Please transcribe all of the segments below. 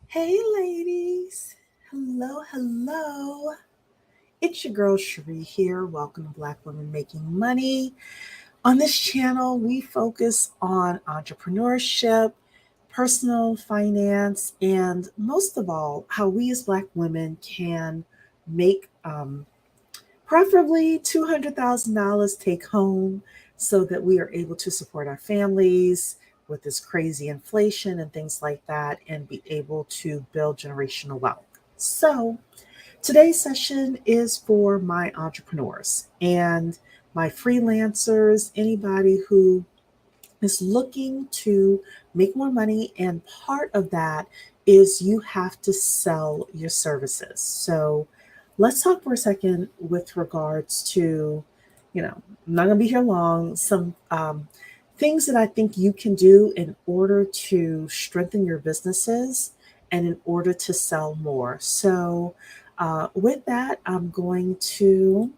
Hey, ladies. Hello, hello. It's your girl, Cherie here. Welcome to Black Women Making Money. On this channel, we focus on entrepreneurship, personal finance, and most of all, how we as Black women can make preferably $200,000 take home so that we are able to support our families with this crazy inflation and things like that and be able to build generational wealth. So, today's session is for my entrepreneurs and my freelancers, anybody who is looking to make more money. And part of that is you have to sell your services. So let's talk for a second with regards to, I'm not going to be here long, some things that I think you can do in order to strengthen your businesses and in order to sell more. So, with that, I'm going to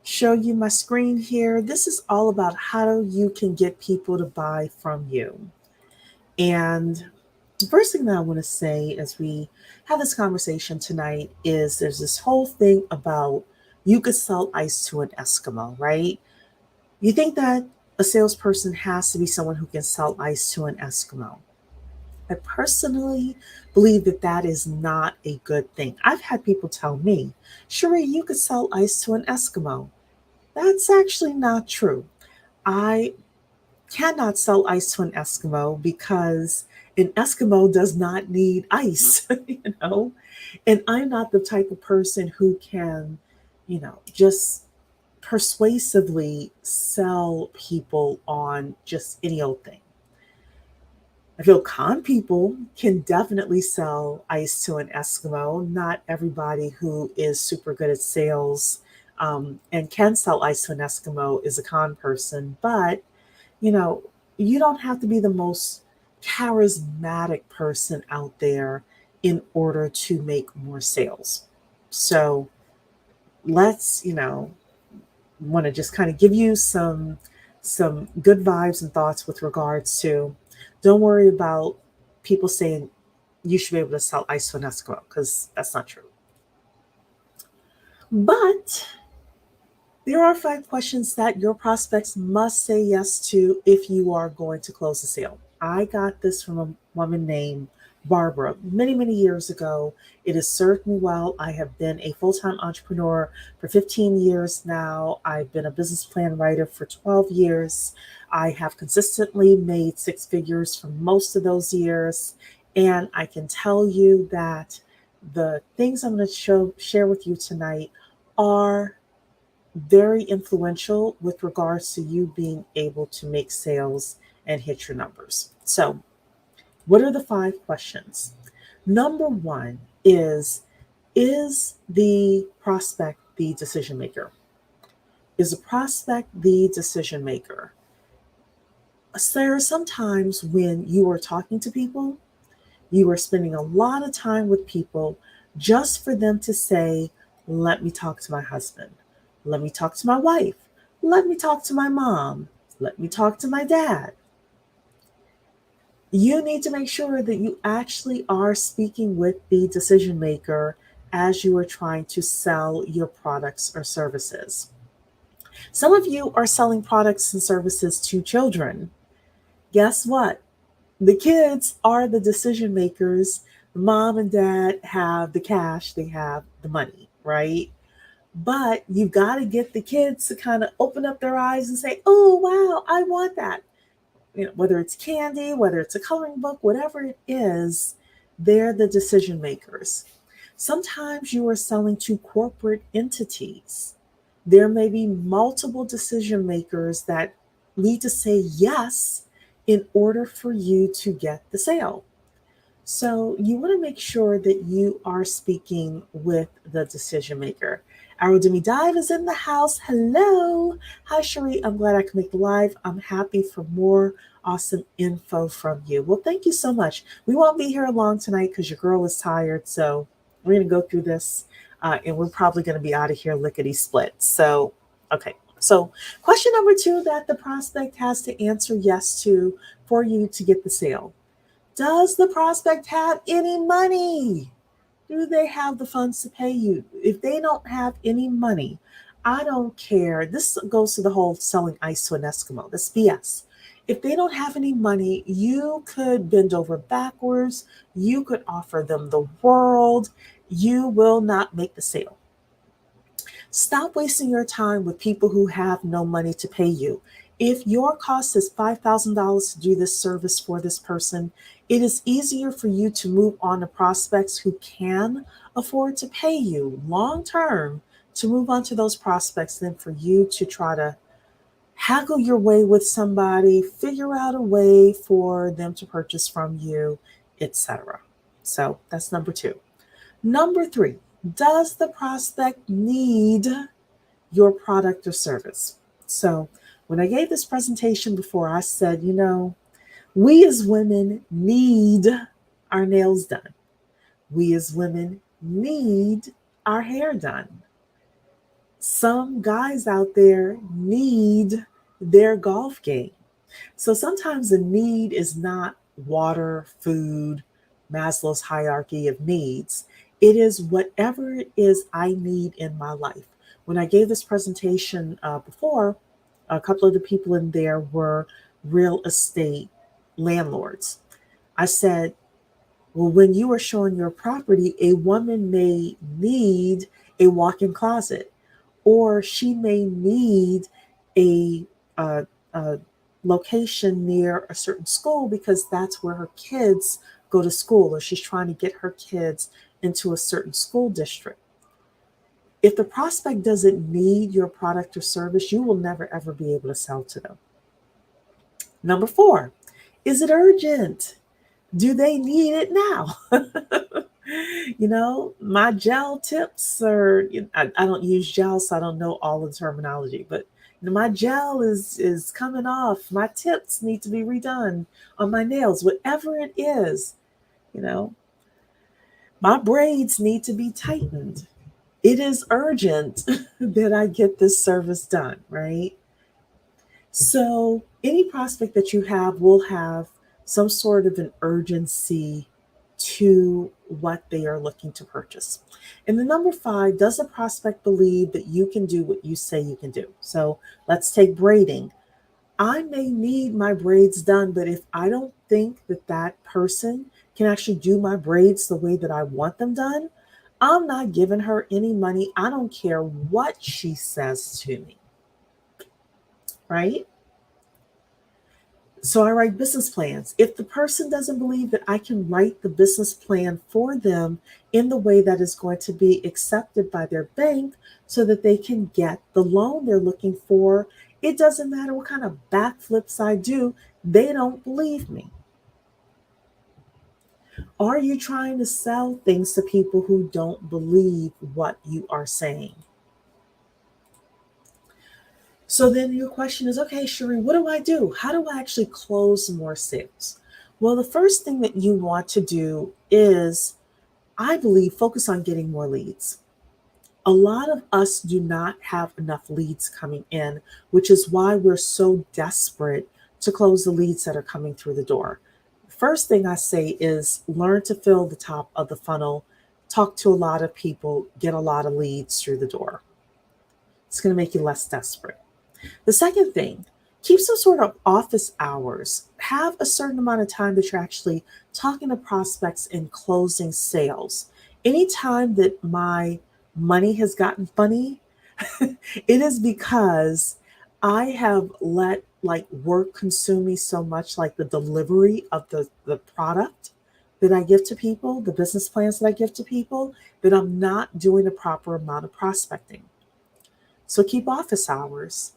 show you my screen here. This is all about how you can get people to buy from you. And the first thing that I want to say as we have this conversation tonight is there's this whole thing about you could sell ice to an Eskimo, right? You think that a salesperson has to be someone who can sell ice to an Eskimo. I personally believe that that is not a good thing. I've had people tell me, Cherie, you could sell ice to an Eskimo. That's actually not true. I cannot sell ice to an Eskimo because an Eskimo does not need ice, you know? And I'm not the type of person who can, just persuasively sell people on just any old thing. I feel con people can definitely sell ice to an Eskimo. Not everybody who is super good at sales and can sell ice to an Eskimo is a con person, but you know, you don't have to be the most charismatic person out there in order to make more sales. So let's, want to just kind of give you some good vibes and thoughts with regards to don't worry about people saying you should be able to sell ice to an Eskimo because that's not true. But there are 5 questions that your prospects must say yes to if you are going to close a sale. I got this from a woman named Barbara many, many years ago. It has served me well. I have been a full time entrepreneur for 15 years now. I've been a business plan writer for 12 years. I have consistently made 6 figures for most of those years. And I can tell you that the things I'm going to share with you tonight are very influential with regards to you being able to make sales and hit your numbers. So, what are the 5 questions? Number one is the prospect the decision maker? Is the prospect the decision maker? There are some times when you are talking to people, you are spending a lot of time with people just for them to say, let me talk to my husband. Let me talk to my wife. Let me talk to my mom. Let me talk to my dad. You need to make sure that you actually are speaking with the decision maker as you are trying to sell your products or services. Some of you are selling products and services to children. Guess what? The kids are the decision makers. Mom and dad have the cash, they have the money, right? But you got to get the kids to kind of open up their eyes and say, oh, wow, I want that. Whether it's candy, whether it's a coloring book, whatever it is, they're the decision makers. Sometimes you are selling to corporate entities. There may be multiple decision makers that need to say yes in order for you to get the sale. So you want to make sure that you are speaking with the decision maker. Aerodemi Dive is in the house. Hello. Hi, Cherie. I'm glad I could make the live. I'm happy for more awesome info from you. Well, thank you so much. We won't be here long tonight because your girl is tired. So we're going to go through this and we're probably going to be out of here lickety split. So, okay. So, question number 2 that the prospect has to answer yes to for you to get the sale. Does the prospect have any money? Do they have the funds to pay you? If they don't have any money, I don't care. This goes to the whole selling ice to an Eskimo. That's BS. If they don't have any money, you could bend over backwards. You could offer them the world. You will not make the sale. Stop wasting your time with people who have no money to pay you. If your cost is $5,000 to do this service for this person, it is easier for you to move on to prospects who can afford to pay you long term, to move on to those prospects than for you to try to haggle your way with somebody, figure out a way for them to purchase from you, etc. So that's number two. Number three, does the prospect need your product or service? So when I gave this presentation before, I said, we as women need our nails done. We as women need our hair done. Some guys out there need their golf game. So sometimes the need is not water, food, Maslow's hierarchy of needs. It is whatever it is I need in my life. When I gave this presentation before, a couple of the people in there were real estate landlords. I said, well, when you are showing your property, a woman may need a walk-in closet, or she may need a, a location near a certain school because that's where her kids go to school, or she's trying to get her kids into a certain school district. If the prospect doesn't need your product or service, you will never, ever be able to sell to them. Number four, is it urgent? Do they need it now? My gel tips are, I don't use gel, so I don't know all the terminology, but my gel is coming off. My tips need to be redone on my nails, whatever it is, my braids need to be tightened. It is urgent that I get this service done, right? So any prospect that you have will have some sort of an urgency to what they are looking to purchase. And the number five, does a prospect believe that you can do what you say you can do? So let's take braiding. I may need my braids done, but if I don't think that that person can actually do my braids the way that I want them done, I'm not giving her any money. I don't care what she says to me, right? So I write business plans. If the person doesn't believe that I can write the business plan for them in the way that is going to be accepted by their bank so that they can get the loan they're looking for, it doesn't matter what kind of backflips I do, they don't believe me. Are you trying to sell things to people who don't believe what you are saying? So then your question is, okay, Sheree, what do I do? How do I actually close more sales? Well, the first thing that you want to do is, I believe, focus on getting more leads. A lot of us do not have enough leads coming in, which is why we're so desperate to close the leads that are coming through the door. First thing I say is learn to fill the top of the funnel, talk to a lot of people, get a lot of leads through the door. It's going to make you less desperate. The second thing, keep some sort of office hours. Have a certain amount of time that you're actually talking to prospects and closing sales. Anytime that my money has gotten funny, it is because I have let work consume me so much, like the delivery of the product that I give to people, the business plans that I give to people, that I'm not doing the proper amount of prospecting. So keep office hours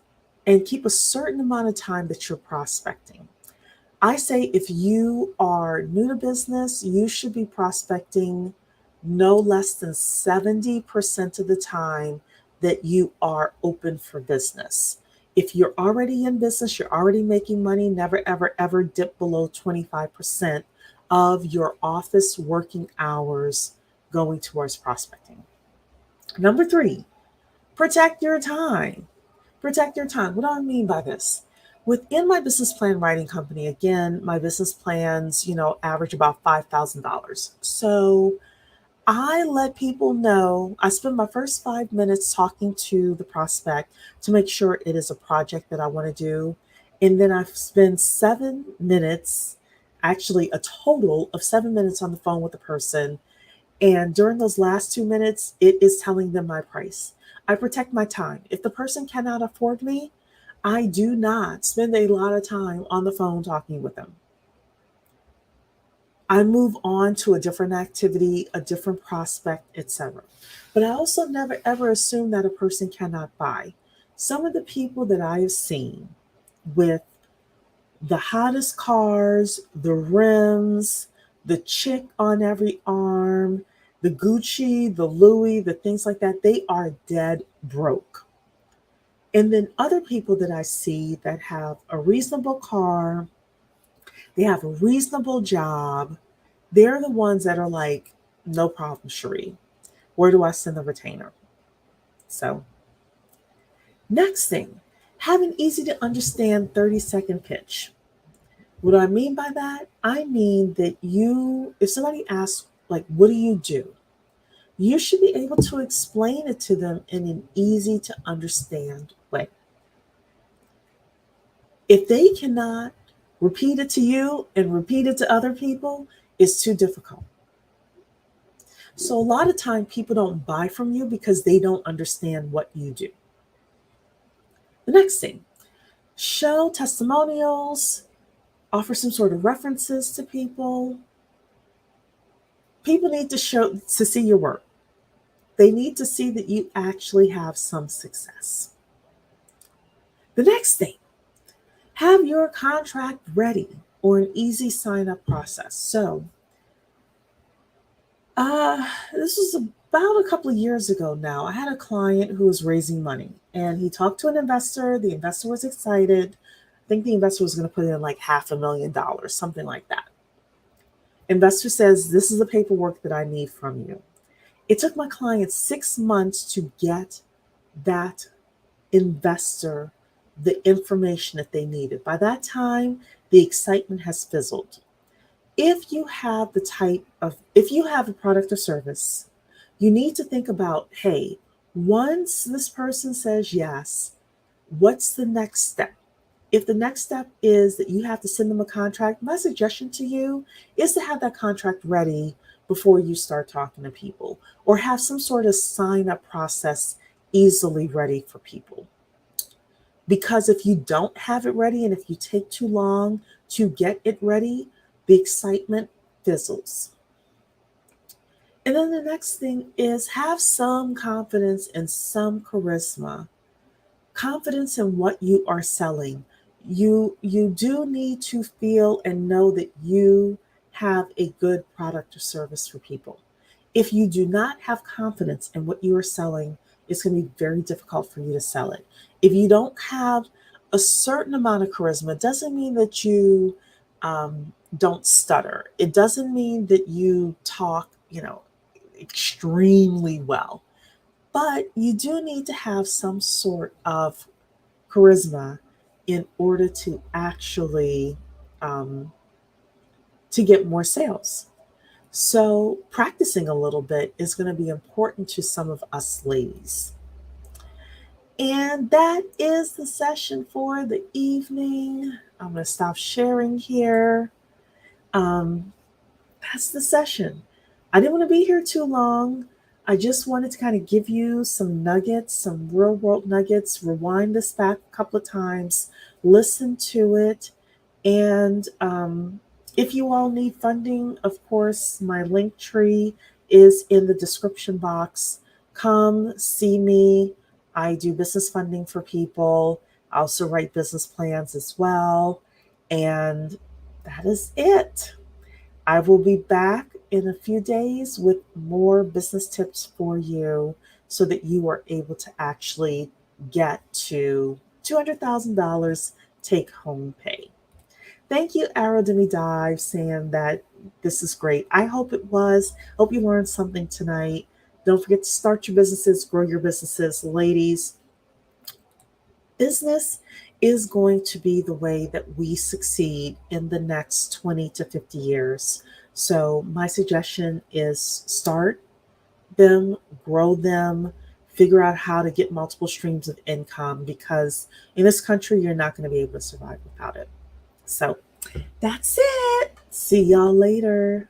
and keep a certain amount of time that you're prospecting. I say if you are new to business, you should be prospecting no less than 70% of the time that you are open for business. If you're already in business, you're already making money, never, ever, ever dip below 25% of your office working hours going towards prospecting. Number three, protect your time. Protect your time. What do I mean by this? Within my business plan writing company, again, my business plans, average about $5,000. So I let people know, I spend my first 5 minutes talking to the prospect to make sure it is a project that I want to do. And then I spend 7 minutes, actually a total of 7 minutes on the phone with the person. And during those last 2 minutes, it is telling them my price. I protect my time. If the person cannot afford me, I do not spend a lot of time on the phone talking with them. I move on to a different activity, a different prospect, etc. But I also never ever assume that a person cannot buy. Some of the people that I have seen with the hottest cars, the rims, the chick on every arm, the Gucci, the Louis, the things like that, they are dead broke. And then other people that I see that have a reasonable car, they have a reasonable job, they're the ones that are like, no problem, Cherie. Where do I send the retainer? So, next thing, have an easy to understand 30-second pitch. What do I mean by that? I mean that if somebody asks, like, what do you do? You should be able to explain it to them in an easy to understand way. If they cannot repeat it to you and repeat it to other people, it's too difficult. So a lot of time people don't buy from you because they don't understand what you do. The next thing, show testimonials, offer some sort of references to people. People need to see your work. They need to see that you actually have some success. The next thing, have your contract ready or an easy sign up process. So, this was about a couple of years ago now. I had a client who was raising money and he talked to an investor. The investor was excited. I think the investor was going to put in like $500,000, something like that. Investor says, this is the paperwork that I need from you. It took my client 6 months to get that investor the information that they needed. By that time, the excitement has fizzled. If you have a product or service, you need to think about, hey, once this person says yes, what's the next step? If the next step is that you have to send them a contract, my suggestion to you is to have that contract ready before you start talking to people, or have some sort of sign up process easily ready for people. Because if you don't have it ready and if you take too long to get it ready, the excitement fizzles. And then the next thing is have some confidence and some charisma. Confidence in what you are selling. You do need to feel and know that you have a good product or service for people. If you do not have confidence in what you are selling, it's going to be very difficult for you to sell it. If you don't have a certain amount of charisma, it doesn't mean that you don't stutter. It doesn't mean that you talk, extremely well. But you do need to have some sort of charisma in order to actually to get more sales. So practicing a little bit is going to be important to some of us ladies. And that is the session for the evening. I'm going to stop sharing here. That's the session. I didn't want to be here too long. I just wanted to kind of give you some nuggets, some real world nuggets, rewind this back a couple of times, listen to it. And if you all need funding, of course, my link tree is in the description box. Come see me. I do business funding for people. I also write business plans as well. And that is it. I will be back in a few days with more business tips for you so that you are able to actually get to $200,000 take home pay. Thank you, Arrow Demi Dive, saying that this is great. I hope it was. Hope you learned something tonight. Don't forget to start your businesses, grow your businesses. Ladies, business is going to be the way that we succeed in the next 20 to 50 years. So, my suggestion is start them, grow them, figure out how to get multiple streams of income because in this country, you're not going to be able to survive without it. So, that's it. See y'all later.